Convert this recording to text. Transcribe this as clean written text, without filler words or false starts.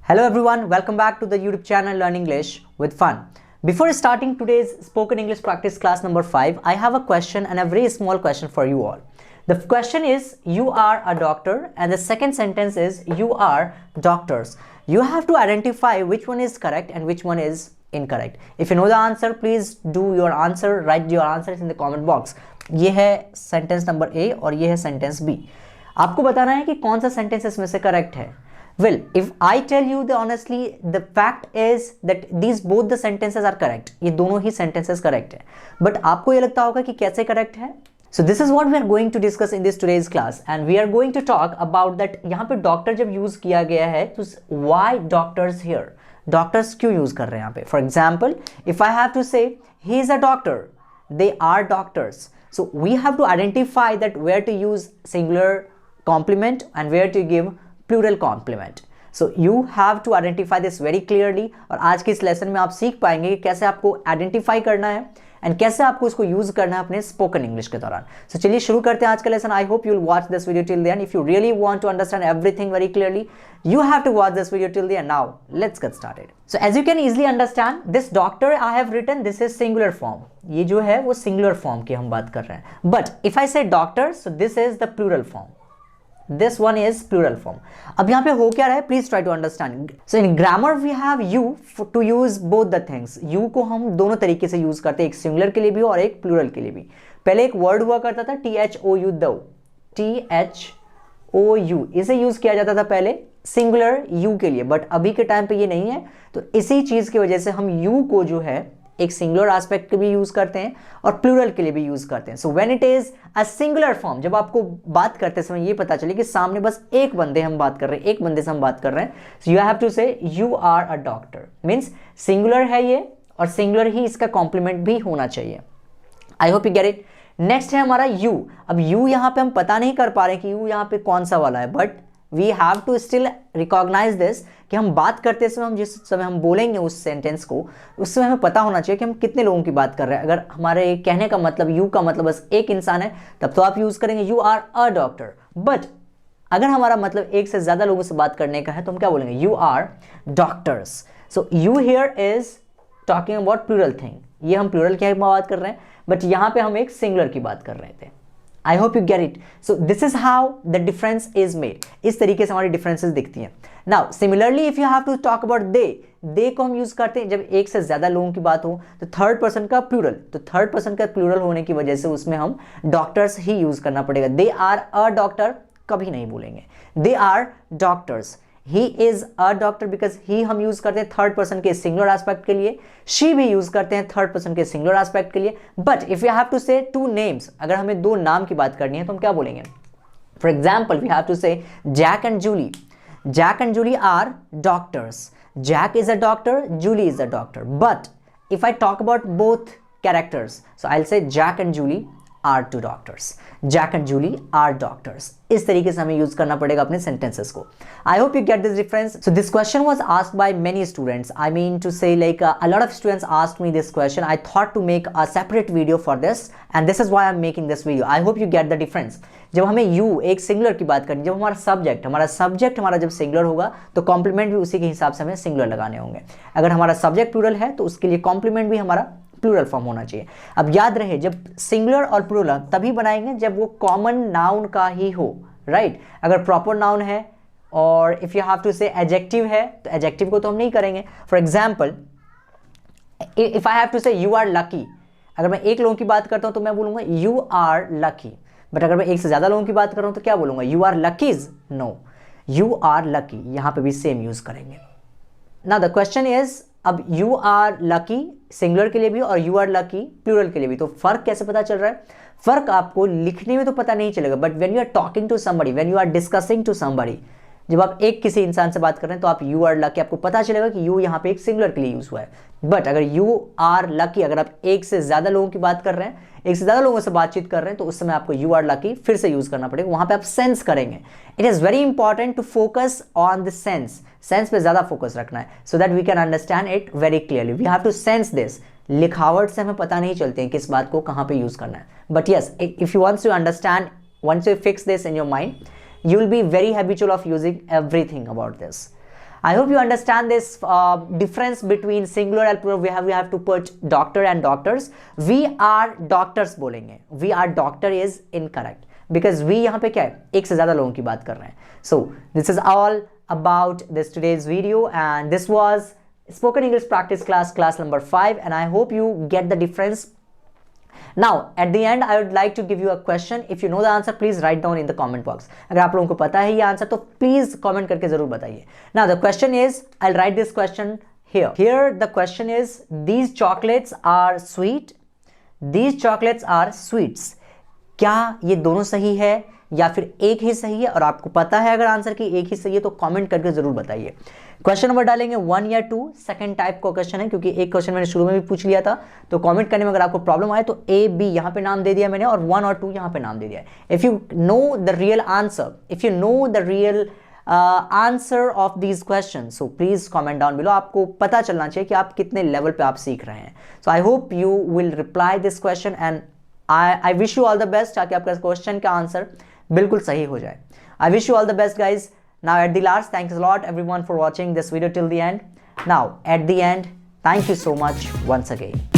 Hello everyone, welcome back to the YouTube channel Learn English with Fun. Before starting today's spoken English practice class number 5, I have a question and a very small question for you all. The question is, you are a doctor, and the second sentence is, you are doctors. You have to identify which one is correct and which one is incorrect. If you know the answer, please do your answer, write your answers in the comment box. ये है sentence number A और ये है sentence B. आपको बताना है कि कौन सा sentence इसमें से correct है. Well, if I tell you the honestly, the fact is that these both the sentences are correct. ये दोनों ही sentences correct है. But आपको ये लगता होगा कि कैसे correct है? So this is what we are going to discuss in this today's class, and we are going to talk about that. यहाँ पे doctor जब use किया गया है, तो why doctors here? Doctors क्यों use कर रहे हैं यहाँ पे? For example, if I have to say he is a doctor, they are doctors. So we have to identify that where to use singular complement and where to give plural complement. So you have to identify this very clearly. और आज के इस lesson में आप सीख पाएंगे कि कैसे आपको आइडेंटिफाई करना है एंड कैसे आपको इसको यूज करना है अपने स्पोकन इंग्लिश के दौरान. सो चलिए शुरू करते हैं आज का lesson. I hope you will watch this video till the end. If you really want to understand everything very clearly, you have to watch this video till the end. Now let's get started. So as you can easily understand, this doctor I have written, this is singular form. ये जो है वो singular form की हम बात कर रहे हैं. But if I say doctor, so this is the plural form. This one is plural form. अब यहाँ पे हो क्या रहा है, please try to understand. So in grammar we have you to use both the things. You को हम दोनों तरीके से यूज करते हैं, एक सिंगुलर के लिए भी और एक प्लूरल के लिए भी. पहले एक वर्ड हुआ करता था THOU, दो, THOU, इसे यूज किया जाता था पहले सिंगुलर यू के लिए, बट अभी के टाइम पे ये नहीं है. तो इसी चीज की वजह से हम यू को जो है एक सिंगुलर एस्पेक्ट के भी यूज करते हैं और प्लूरल के लिए भी यूज करते हैं. So when it is a singular form, जब आपको बात करते समय ये पता चले कि सामने बस एक बंदे हम बात कर रहे हैं, एक बंदे से हम बात कर रहे हैं, so you have to say you are a doctor. Means singular है ये और सिंगुलर ही इसका कॉम्प्लीमेंट भी होना चाहिए. आई hope you get it. Next है हमारा यू. अब यू यहाँ पे हम पता नहीं कर पा रहे कि यू यहाँ पे कौन सा वाला है, but we have to still recognise this कि हम बात करते समय, हम जिस समय हम बोलेंगे उस सेंटेंस को, उस समय हमें पता होना चाहिए कि हम कितने लोगों की बात कर रहे हैं. अगर हमारे कहने का मतलब यू का मतलब बस एक इंसान है, तब तो आप यूज करेंगे you are a doctor. But अगर हमारा मतलब एक से ज्यादा लोगों से बात करने का है तो हम क्या बोलेंगे, you are doctors. So you here is talking about plural thing. ये हम प्लूरल की बात कर रहे हैं, बट यहाँ पे हम एक सिंगुलर की बात कर रहे थे. I hope you get it. So this is how the difference is made. इस तरीके से हमारी differences दिखती हैं. Now similarly if you have to talk about they को हम यूज करते हैं जब एक से ज्यादा लोगों की बात हो, तो थर्ड पर्सन का प्लूरल, तो थर्ड पर्सन का प्लूरल होने की वजह से उसमें हम डॉक्टर्स ही यूज करना पड़ेगा. दे आर अ डॉक्टर कभी नहीं बोलेंगे, they are doctors. He is a doctor because he हम यूज करते हैं थर्ड पर्सन के सिंगुलर एस्पेक्ट के लिए, शी भी यूज करते हैं थर्ड पर्सन के सिंगुलर एस्पेक्ट के लिए. But if you have to say two names, अगर हमें दो नाम की बात करनी है तो हम क्या बोलेंगे. For example we have to say Jack and Julie. Jack and Julie are doctors. Jack is a doctor, Julie is a doctor. But if I talk about both characters, so I will say Jack and Julie are two doctors. Jack and Julie are doctors. इस तरीके से हमें use करना पड़ेगा अपने sentences को. I hope you get this difference. So this question was asked by many students. I mean to say like a lot of students asked me this question. I thought to make a separate video for this, and this is why I'm making this video. I hope you get the difference. जब हमें you एक singular की बात करनी, जब हमारा subject हमारा जब सिंगुलर होगा तो कॉम्प्लीमेंट भी उसी के हिसाब से हमें सिंगुलर लगाने होंगे. अगर हमारा सब्जेक्ट प्लूरल है तो उसके लिए कॉम्प्लीमेंट भी हमारा प्लूरल फॉर्म होना चाहिए. अब याद रहे, जब सिंगुलर और प्लूरल तभी बनाएंगे जब वो कॉमन नाउन का ही हो, राइट. अगर प्रॉपर नाउन है और if you have to say adjective है तो एडजेक्टिव को तो हम नहीं करेंगे. For example if I have to say you are lucky, अगर मैं एक लोगों की बात करता हूं तो मैं बोलूंगा यू आर लकी. बट अगर मैं एक से ज्यादा लोगों की बात कर रहा हूं तो क्या बोलूंगा, you are luckies. No, you are lucky. यहां पे भी सेम यूज करेंगे. नाउ द क्वेश्चन इज, अब यू आर लकी सिंगुलर के लिए भी और यू आर लकी प्लूरल के लिए भी, तो फर्क कैसे पता चल रहा है. फर्क आपको लिखने में तो पता नहीं चलेगा, but when you are talking to somebody, when you are discussing to somebody, जब आप एक किसी इंसान से बात कर रहे हैं तो आप यू आर लकी, आपको पता चलेगा कि यू यहाँ पे एक सिंगुलर के लिए यूज हुआ है. बट अगर यू आर लकी, अगर आप एक से ज्यादा लोगों की बात कर रहे हैं, एक से ज्यादा लोगों से बातचीत कर रहे हैं, तो उस समय आपको यू आर लकी फिर से यूज करना पड़ेगा. वहां पे आप सेंस करेंगे. It is very important to focus on the sense. Sense पे ज्यादा फोकस रखना है so that we can understand it very clearly. We have to sense this. लिखावट से हमें पता नहीं चलते हैं किस बात को कहां पे यूज करना है. But yes, if you wants to understand, once you fix this in your mind, you will be very habitual of using everything about this. I hope you understand this difference between singular and plural. We have to put doctor and doctors. We are doctors बोलेंगे. We are doctor is incorrect because we यहाँ पे क्या है, एक से ज़्यादा लोगों की बात कर रहे हैं. So this is all about this today's video, and this was spoken English practice class number 5, and I hope you get the difference. Now at the end I would like to give you a question. If you know the answer, please write down in the comment box. अगर आप लोगों को पता है ये answer तो please comment करके जरूर बताइए. Now the question is, I'll write this question here. Here the question is, these chocolates are sweet. These chocolates are sweets. क्या ये दोनों सही है या फिर एक ही सही है? और आपको पता है अगर आंसर की एक ही सही है तो कमेंट करके जरूर बताइए. क्वेश्चन नंबर डालेंगे 1 या 2, सेकंड टाइप का क्वेश्चन है क्योंकि एक क्वेश्चन मैंने शुरू में भी पूछ लिया था. तो कमेंट करने में अगर आपको प्रॉब्लम आए तो ए बी यहाँ पे नाम दे दिया मैंने और 1 और 2 यहाँ पे नाम दे दिया. If you know the real answer, if you know the real answer of these question, so please comment down below. आपको पता चलना चाहिए कि आप कितने लेवल पे आप सीख रहे हैं. So I hope you will reply this question and I wish you all the best ताकि आपका क्वेश्चन का आंसर बिल्कुल सही हो जाए. I wish you all the best, guys. Now at the last, thanks a lot everyone for watching this video till the end. Now at the end, thank you so much once again.